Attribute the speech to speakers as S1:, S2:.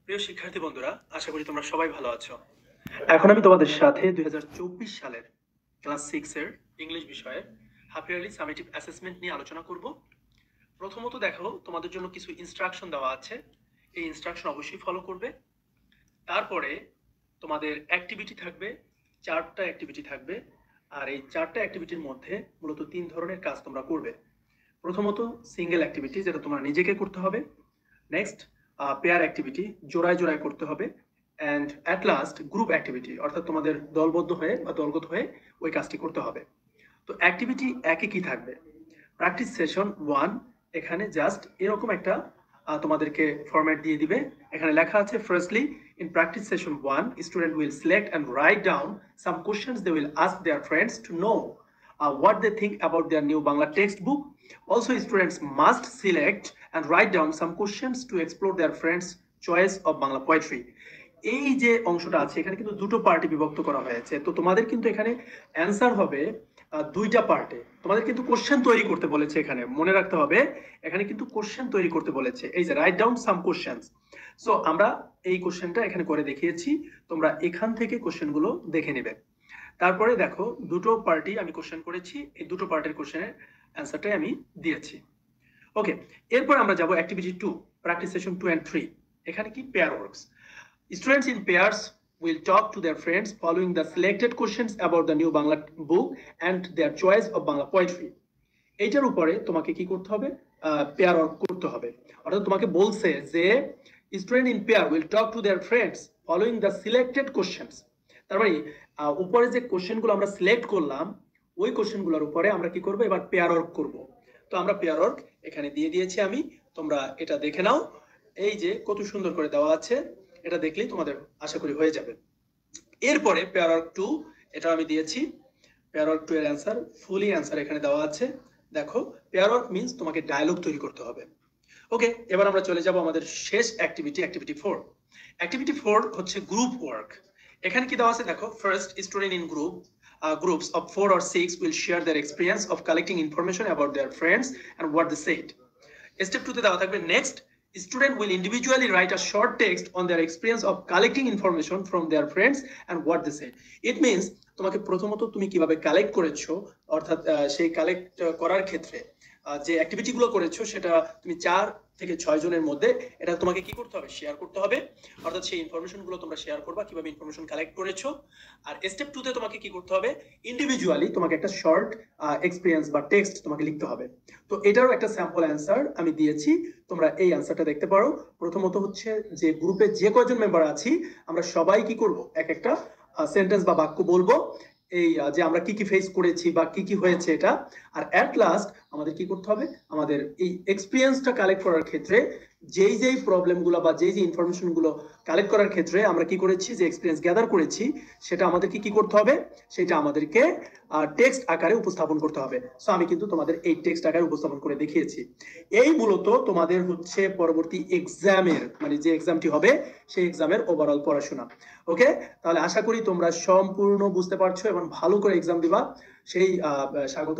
S1: প্রিয় শিক্ষার্থী বন্ধুরা, আশা করি তোমরা সবাই ভালো আছো। এখন আমি তোমাদের সাথে 2024 সালের ক্লাস 6 এর ইংলিশ বিষয়ের হাফ ইয়ারলি সামেটিভ অ্যাসেসমেন্ট নিয়ে আলোচনা করব। প্রথমত দেখো, তোমাদের জন্য কিছু ইনস্ট্রাকশন দেওয়া আছে, এই ইনস্ট্রাকশন অবশ্যই ফলো করবে। তারপরে তোমাদের অ্যাক্টিভিটি থাকবে, 4টা অ্যাক্টিভিটি থাকবে। আর এই 4টা অ্যাক্টিভিটির মধ্যে মূলত 3 ধরনের কাজ তোমরা করবে। প্রথমত সিঙ্গেল অ্যাক্টিভিটি, যেটা তোমরা নিজেকে করতে হবে। নেক্সট পেয়ার অ্যাক্টিভিটি, জোড়ায় জোড়ায় করতে হবে। And at last group activity, অর্থাৎ তোমাদের দলবদ্ধ হয়ে বা দলগত হয়ে ওই কাজটি করতে হবে। তো অ্যাক্টিভিটি একে কি থাকবে? প্র্যাকটিস সেশন 1, এখানে জাস্ট এরকম একটা তোমাদেরকে ফরম্যাট দিয়ে দিবে। এখানে লেখা আছে, firstly in practice session 1 student will select and write down some questions they will ask their friends to know what they think about their new Bangla textbook. Also, students must select and write down some questions to explore their friends' choice of Bangla poetry. এই যে অংশটা আছে, এখানে কিন্তু দুটো পার্টে বিভক্ত করা হয়েছে। তো তোমাদের কিন্তু এখানে অ্যান্সার হবে দুইটা পার্টে। তোমাদের কিন্তু কোশ্চেন তৈরি করতে বলেছে, এখানে মনে রাখতে হবে, এখানে কিন্তু কোশ্চেন তৈরি করতে বলেছে। এই যে write down some questions. So আমরা এই কোশ্চেনটা এখানে করে দেখিয়েছি, তোমরা এখান থেকে কোশ্চেনগুলো দেখে নেবে। তারপরে দেখো, দুটো পার্টি আমি কোশ্চেন করেছি, এই দুটো পার্টের কোশ্চেনের অ্যান্সারটাই আমি দিয়েছি। ওকে, এরপর আমরা যাব অ্যাক্টিভিটি 2, প্র্যাকটিস সেশন 2 and 3। এখানে কি pair works. Students in pairs will talk to their friends following the selected questions about the new Bangla book and their choice of Bangla poetry. এইটার উপরে তোমাকে কি করতে হবে? পেয়ার ওয়ার্ক করতে হবে। অর্থাৎ তোমাকে বলছে যে student in pair will talk to their friends following the selected questions. তার মানে উপরে যে কোশ্চেনগুলো আমরা সিলেক্ট করলাম, ওই কোশ্চেনগুলোর উপরে আমরা কি করব? এবার পেয়ার ওয়ার্ক করব। তো আমরা পেয়ার ওয়ার্ক এখানে দিয়ে দিয়েছি আমি, তোমরা এটা দেখে নাও। এই যে কত সুন্দর করে দেওয়া আছে, এটা দেখলেই তোমাদের আশা করি হয়ে যাবে। এরপরে পেয়ার ওয়ার্ক 2, এটা আমি দিয়েছি। পেয়ার ওয়ার্ক 2 এর অ্যান্সার, ফুলি অ্যান্সার এখানে দেওয়া আছে। দেখো, পেয়ার ওয়ার্ক মিন্স তোমাকে ডায়লগ তৈরি করতে হবে। ওকে, এবার আমরা চলে যাব আমাদের শেষ অ্যাক্টিভিটি, অ্যাক্টিভিটি 4। অ্যাক্টিভিটি 4 হচ্ছে গ্রুপ ওয়ার্ক। এখানে কি দেওয়া আছে দেখো, first student in groups of 4 or 6 will share their experience of collecting information about their friends and what they said. Step 2 তে দেওয়া থাকবে, next student will individually write a short text on their experience of collecting information from their friends and what they said. It means তোমাকে প্রথমত তুমি কিভাবে collect করেছো, অর্থাৎ সেই কালেক্ট করার ক্ষেত্রে যে অ্যাক্টিভিটি গুলো করেছো, সেটা তুমি 4 থেকে 6 জনের মধ্যে এটা তোমাকে কি করতে হবে? শেয়ার করতে হবে। অর্থাৎ সেই ইনফরমেশন গুলো তোমরা শেয়ার করবা, কিভাবে ইনফরমেশন কালেক্ট করেছো। আর স্টেপ 2 তে তোমাকে কি করতে হবে? ইন্ডিভিজুয়ালি তোমাকে একটা শর্ট এক্সপিরিয়েন্স বা টেক্সট তোমাকে লিখতে হবে। তো এটারও একটা স্যাম্পল অ্যান্সার আমি দিয়েছি, তোমরা এই অ্যান্সারটা দেখতে পারো। প্রথমত হচ্ছে যে গ্রুপে যে কয়জন মেম্বার আছি, আমরা সবাই কি করব? এক একটা সেন্টেন্স বা বাক্য বলবো, এই যে আমরা কি কি ফেস করেছি বা কি কি হয়েছে এটা। আর অ্যাট লাস্ট আমাদের কি করতে হবে? আমাদের এই এক্সপিরিয়েন্সটা কালেক্ট করার ক্ষেত্রে যেই প্রবলেমগুলো বা যেই ইনফরমেশনগুলো কালেক্ট করার ক্ষেত্রে আমরা কি করেছি, যে এক্সপিরিয়েন্স গ্যাদার করেছি, সেটা আমাদেরকে কি করতে হবে? সেটা আমাদেরকে টেক্সট আকারে উপস্থাপন করতে হবে। সো আমি কিন্তু তোমাদের এই টেক্সট আকারে উপস্থাপন করে দেখিয়েছি। এই মূলত তোমাদের হচ্ছে পরবর্তী এক্সামের, মানে যে এক্সামটি হবে সেই এক্সামের ওভারঅল পড়াশোনা। ওকে, তাহলে আশা করি তোমরা সম্পূর্ণ বুঝতে পারছো এবং ভালো করে এক্সাম দিবা। সেই স্বাগত